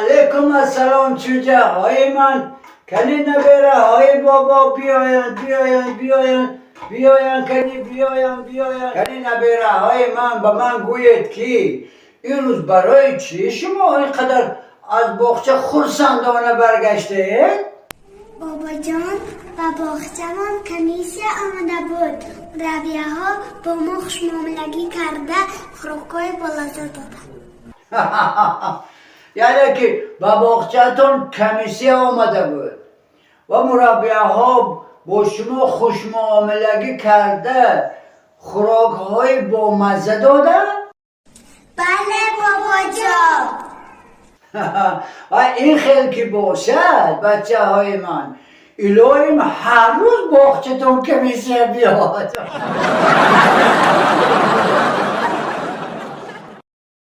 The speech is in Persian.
علیکم السلام چوجه های من کنی نبیره های بابا بیاین کنی بیاین کنی نبیره های من به من گوید که این روز برای چی شما اینقدر از باغچه خرسندانه برگشته؟ بابا جان و باغچه‌مان کمیسه آمده بود. رویه ها با ما خوشمعاملگی کرده خوراکای بالازه دادن. یعنی که با باغچه‌تون کمیسه آمده بود و مربیه ها با شما خوشمعاملگی کرده خوراک های با مزه دادن؟ بله بابا جان. و این خیلی که باشد بچه های من الهیم هر روز باغچه‌تون کمیسه بیاد.